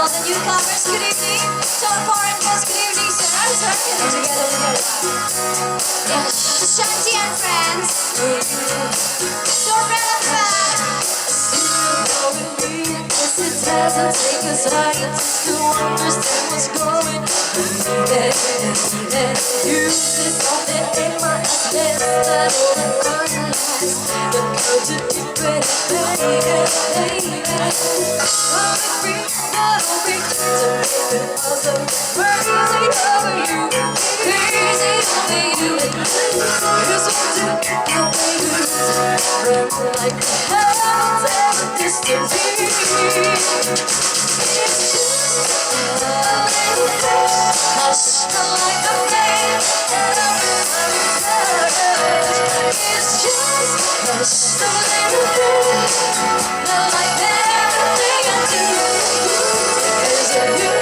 all the newcomers, good evening. To our foreign guests, good evening, sir. I'm sorry, together with your Shanti and friends. Don't run up back. It doesn't take a scientist to understand what's going on. Use this on the aim I assess that all the analyze. But go to deep and baby. I'm free, not free. To make it awesome. Crazy over you. Crazy over you. Here's what to do. Run like the heavens ever distance. Hush like a flame. It's just hush a little bit. Not like everything I do is you.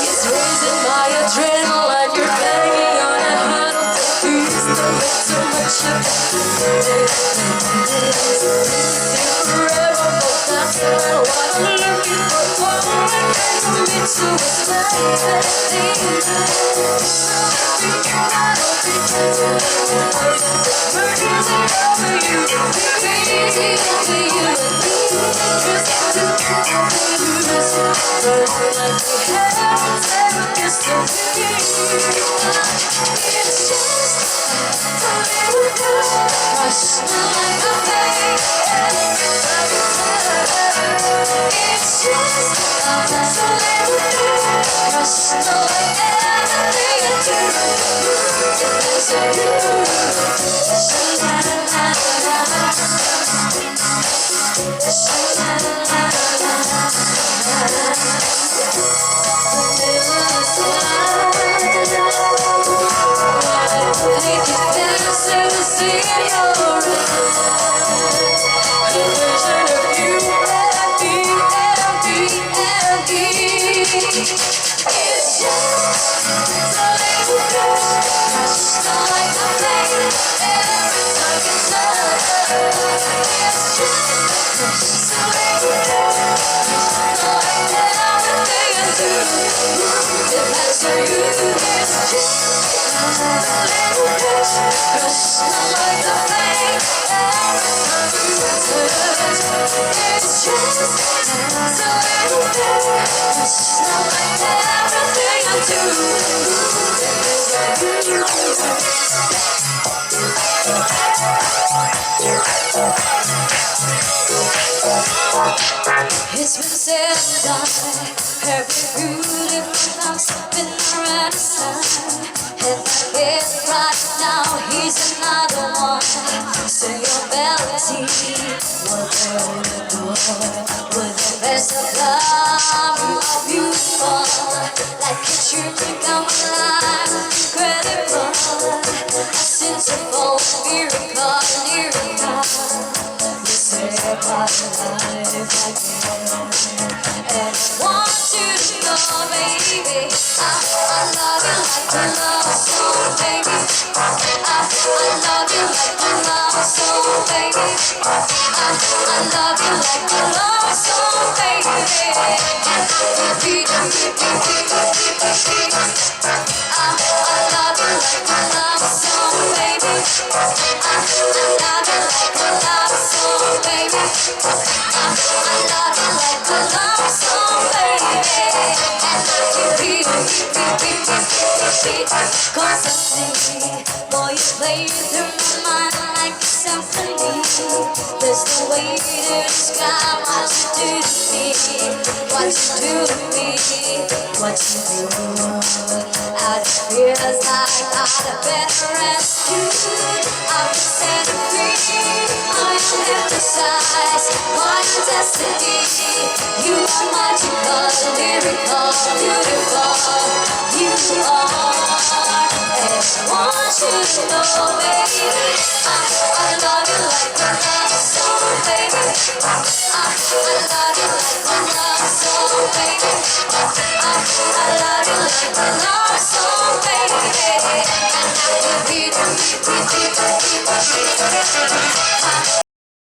It's raising my adrenaline. You're banging on a huddle to please. Don't make too much of it. Forever, but that's not what I'm looking for. To be too excited. Crazy over you. Crazy over you. Just to lose. Burning like the heavens ever distance. It's just a little bit. Rush like a flame. It's just a little bit. Rush like everything I do. It's you. It's been said that every beautiful love's been around his side, and I guess right now he's another one. So your melody will go the door with the best of love. You are beautiful, like a dream to come alive, incredible, a sensible miracle, miracle. You say about life again, and I want you to know, baby, I love you like a love song, baby. I love you like a love song, baby. I love you like a love song, baby. Repeat, repeat, repeat, repeat, repeat. I love you like a love song, baby. I love you like a love song, baby. I love you like a love song, baby. Repeat, repeat, repeat, repeat, repeat. Constantly, boy, you play through my mind like a symphony. There's no way to describe what you do to me, what you do to me, what you do. Out of fears like I got a better rescue. I'm set free. I am hypnotized by your destiny. You are magical, lyrical, beautiful. You are. And I want you to know, baby, I love you like a love song, baby. I love you like a love song, baby. I love you like a love song, baby. And I can beat, beat, beat, beat, beat, beat, beat.